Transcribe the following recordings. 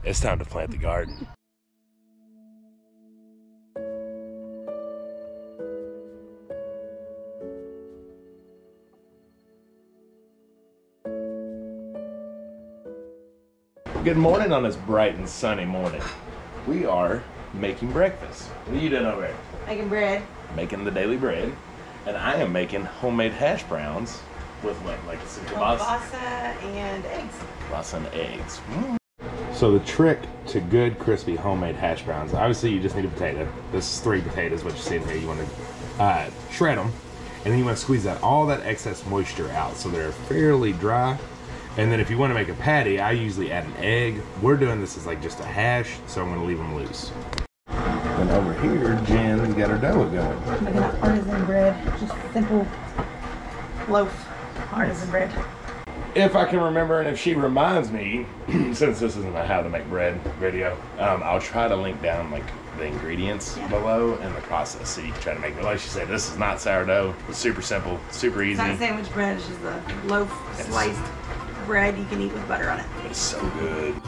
It's time to plant the garden. Good morning on this bright and sunny morning. We are making breakfast. What are you doing over there? Making bread. Making the daily bread. And I am making homemade hash browns with what, like some kielbasa and eggs. Kielbasa and eggs. So the trick to good crispy homemade hash browns, obviously you just need a potato. This is 3 potatoes, what you see in here. You want to shred them, and then you want to squeeze out all that excess moisture out so they're fairly dry. And then if you want to make a patty, I usually add an egg. We're doing this as like just a hash, so I'm going to leave them loose. And over here, Jen's got her dough going. Making that artisan bread, just simple loaf artisan bread. If I can remember, and if she reminds me, since this isn't a how to make bread video, I'll try to link down like the ingredients below and the process so you can try to make it. Like she said, this is not sourdough. It's super simple, super easy. It's not sandwich bread, it's just a loaf sliced bread you can eat with butter on it. But it's so good.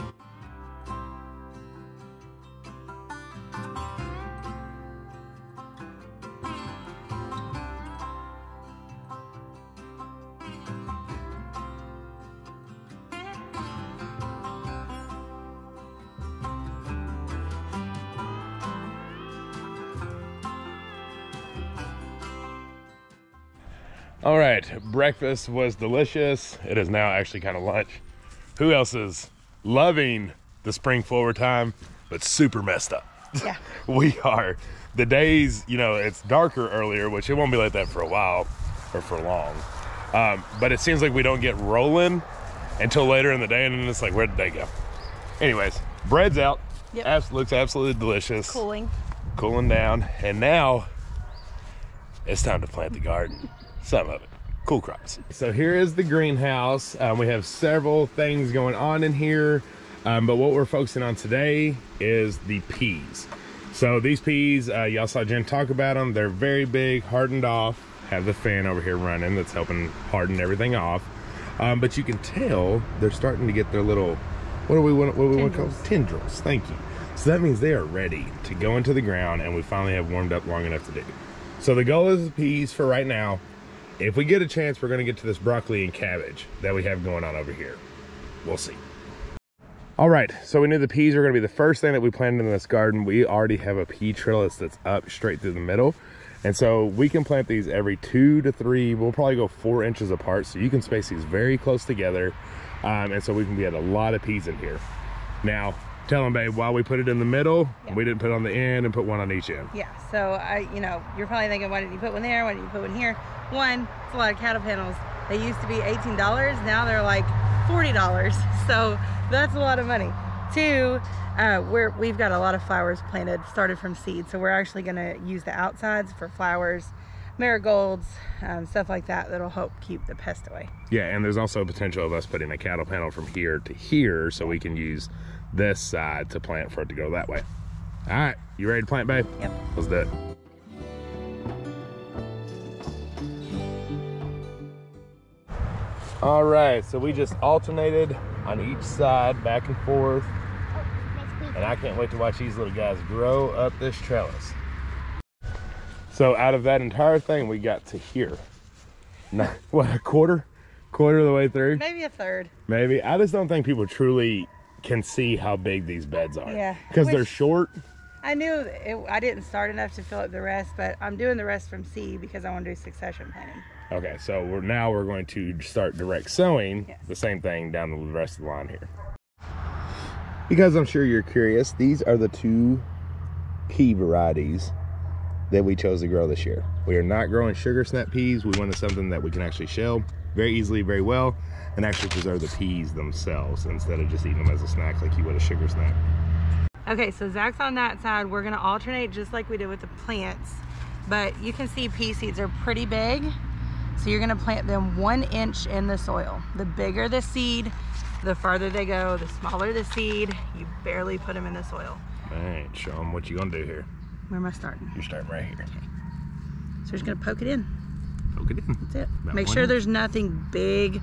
All right, breakfast was delicious. It is now actually kind of lunch. Who else is loving the spring forward time, but super messed up? Yeah. We are. The days, you know, it's darker earlier, which it won't be like that for a while or for long. But it seems like we don't get rolling until later in the day, and then it's like, where did they go? Anyways, bread's out. Yep. Looks absolutely delicious. Cooling down. And now it's time to plant the garden. Some of it. Cool crops. So here is the greenhouse. We have several things going on in here, but what we're focusing on today is the peas. So these peas, y'all saw Jen talk about them. They're very big, hardened off. Have the fan over here running that's helping harden everything off. But you can tell they're starting to get their little, what do we want to call tendrils? Thank you. So that means they are ready to go into the ground, and we finally have warmed up long enough to do. So the goal is the peas for right now. If we get a chance, we're going to get to this broccoli and cabbage that we have going on over here. We'll see. All right, so we knew the peas are going to be the first thing that we planted in this garden. We already have a pea trellis that's up straight through the middle. And so we can plant these every 2 to 3, we'll probably go 4 inches apart. So you can space these very close together. And so we can get a lot of peas in here. Now, tell them, babe, while we put it in the middle, we didn't put it on the end and put one on each end. Yeah, so you know, you're probably thinking, why didn't you put one there? Why didn't you put one here? One, it's a lot of cattle panels. They used to be $18, now they're like $40. So that's a lot of money. 2, we've got a lot of flowers planted, started from seed. So we're actually gonna use the outsides for flowers, marigolds, stuff like that, that'll help keep the pest away. Yeah, and there's also a potential of us putting a cattle panel from here to here so we can use this side to plant for it to go that way. All right, you ready to plant, babe? Yep. Let's do it. All right, so we just alternated on each side, back and forth. And I can't wait to watch these little guys grow up this trellis. So out of that entire thing, we got to here. Now, what, a quarter of the way through? Maybe a third. Maybe. I just don't think people truly can see how big these beds are. Yeah. Because they're short. I knew I didn't start enough to fill up the rest, but I'm doing the rest from seed because I want to do succession planting. Okay, so we're going to start direct sowing, the same thing down the rest of the line here. Because I'm sure you're curious, these are the 2 pea varieties that we chose to grow this year. We are not growing sugar snap peas. We wanted something that we can actually shell very easily, very well, and actually preserve the peas themselves instead of just eating them as a snack like you would a sugar snap. Okay, so Zach's on that side. We're gonna alternate just like we did with the plants, but you can see pea seeds are pretty big. So you're gonna plant them 1 inch in the soil. The bigger the seed, the farther they go. The smaller the seed, you barely put them in the soil. All right, show them what you're gonna do here. Where am I starting? You're starting right here. Okay. So we're just gonna poke it in. Poke it in. That's it. About Make sure there's nothing big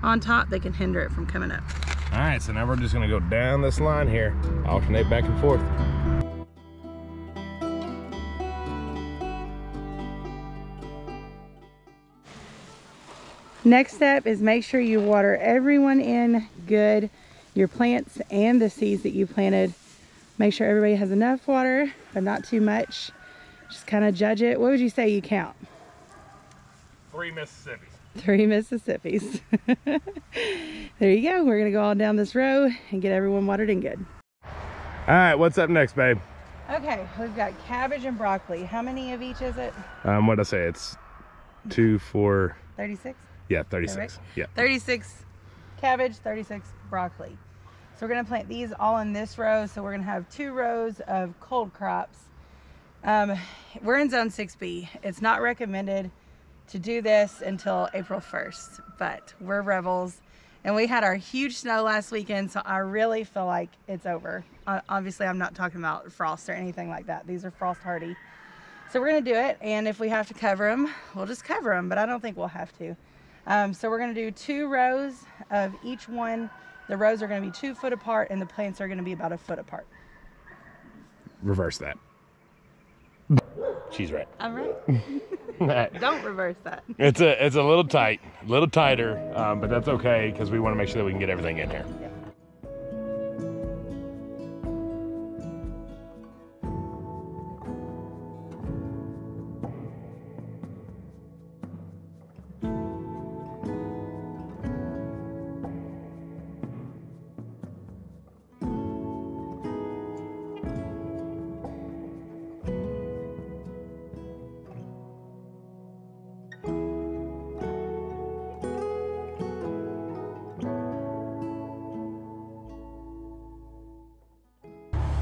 on top that can hinder it from coming up. All right, so now we're just gonna go down this line here, alternate back and forth. Next step is make sure you water everyone in good, your plants and the seeds that you planted. Make sure everybody has enough water, but not too much. Just kind of judge it. What would you say you count? 3 Mississippis. 3 Mississippis. There you go. We're gonna go all down this row and get everyone watered in good. All right, what's up next, babe? Okay, we've got cabbage and broccoli. How many of each is it? What'd I say? It's 2, 4. 36? Yeah, 36. Yeah. 36 cabbage, 36 broccoli. So we're gonna plant these all in this row. So we're gonna have 2 rows of cold crops. We're in zone 6B. It's not recommended to do this until April 1st, but we're rebels. And we had our huge snow last weekend, so I really feel like it's over. Obviously, I'm not talking about frost or anything like that. These are frost hardy. So we're gonna do it, and if we have to cover them, we'll just cover them, but I don't think we'll have to. So we're gonna do 2 rows of each one. The rows are gonna be 2 foot apart, and the plants are gonna be about 1 foot apart. Reverse that. She's right. I'm right. Don't reverse that. It's a little tight, a little tighter, but that's okay because we want to make sure that we can get everything in here. Yeah.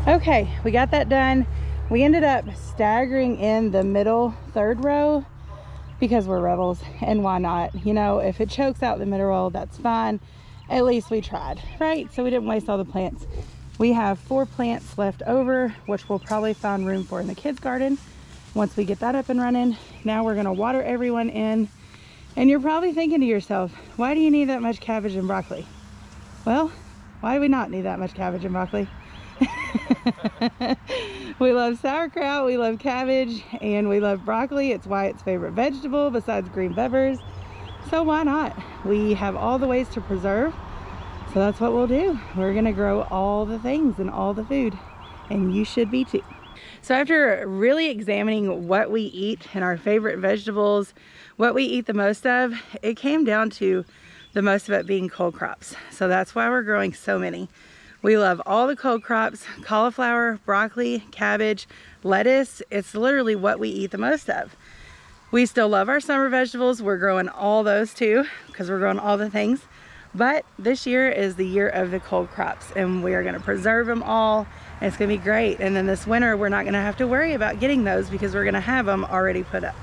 Okay, we got that done. We ended up staggering in the middle 3rd row because we're rebels, and why not? You know, if it chokes out the middle row, that's fine. At least we tried, right? So we didn't waste all the plants. We have 4 plants left over, which we'll probably find room for in the kids' garden. Once we get that up and running, now we're gonna water everyone in. And you're probably thinking to yourself, why do you need that much cabbage and broccoli? Well, why do we not need that much cabbage and broccoli? We love sauerkraut, we love cabbage, and we love broccoli. It's Wyatt's favorite vegetable besides green peppers. So why not? We have all the ways to preserve. So that's what we'll do. We're gonna grow all the things and all the food, and you should be too. So after really examining what we eat and our favorite vegetables, what we eat the most of, it came down to the most of it being cold crops. So that's why we're growing so many. We love all the cold crops: cauliflower, broccoli, cabbage, lettuce. It's literally what we eat the most of. We still love our summer vegetables. We're growing all those too because we're growing all the things. But this year is the year of the cold crops, and we are going to preserve them all, and it's going to be great. And then this winter, we're not going to have to worry about getting those because we're going to have them already put up.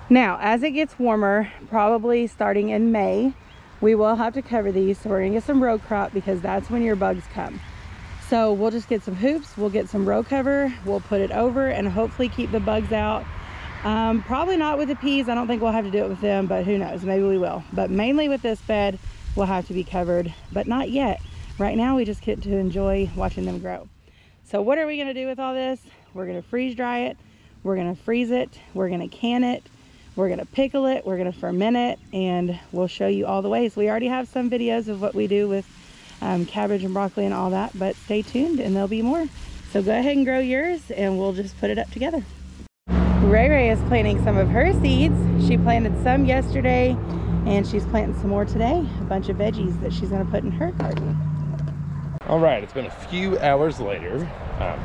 Now, as it gets warmer, probably starting in May, we will have to cover these. So we're gonna get some row crop because that's when your bugs come. So we'll just get some hoops, we'll get some row cover, we'll put it over and hopefully keep the bugs out. Probably not with the peas. I don't think we'll have to do it with them, but who knows, maybe we will. But mainly with this bed, we'll have to be covered, but not yet. Right now, we just get to enjoy watching them grow. So what are we gonna do with all this? We're gonna freeze dry it, we're gonna freeze it, we're gonna can it, we're gonna pickle it, we're gonna ferment it, and we'll show you all the ways. We already have some videos of what we do with cabbage and broccoli and all that, but stay tuned and there'll be more. So go ahead and grow yours and we'll just put it up together. Ray Ray is planting some of her seeds. She planted some yesterday and she's planting some more today. A bunch of veggies that she's gonna put in her garden. All right, it's been a few hours later. A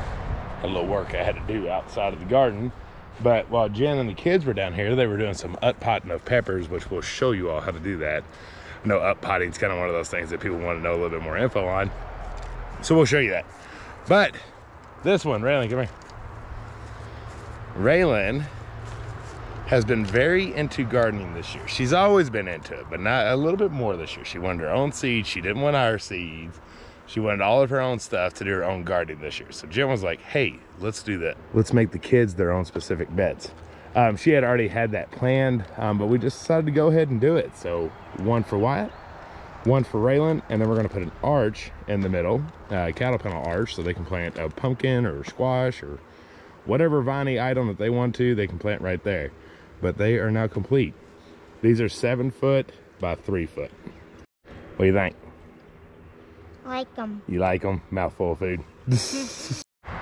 little work I had to do outside of the garden. But while Jen and the kids were down here, they were doing some up-potting of peppers, which we'll show you all how to do that. I know up-potting is kind of one of those things that people want to know a little bit more info on. So we'll show you that. But this one, Raylan, come here. Raylan has been very into gardening this year. She's always been into it, but not a little bit more this year. She wanted her own seeds. She didn't want our seeds. She wanted all of her own stuff to do her own gardening this year. So Jen was like, hey, let's do that. Let's make the kids their own specific beds. She had already had that planned, but we just decided to go ahead and do it. So one for Wyatt, one for Raylan, and then we're gonna put an arch in the middle, cattle panel arch, so they can plant a pumpkin or squash or whatever viney item that they want to, they can plant right there. But they are now complete. These are 7 foot by 3 foot. What do you think? Like them. You like them? Mouthful of food.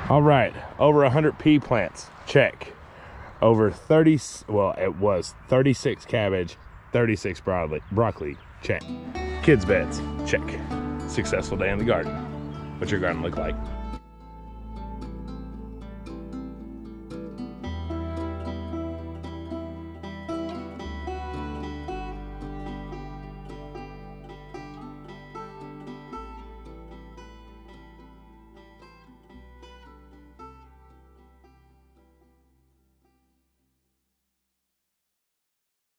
All right, over 100 pea plants, check. Over 30, well, it was 36 cabbage, 36 broccoli, check. Kids beds, check. Successful day in the garden. What's your garden look like?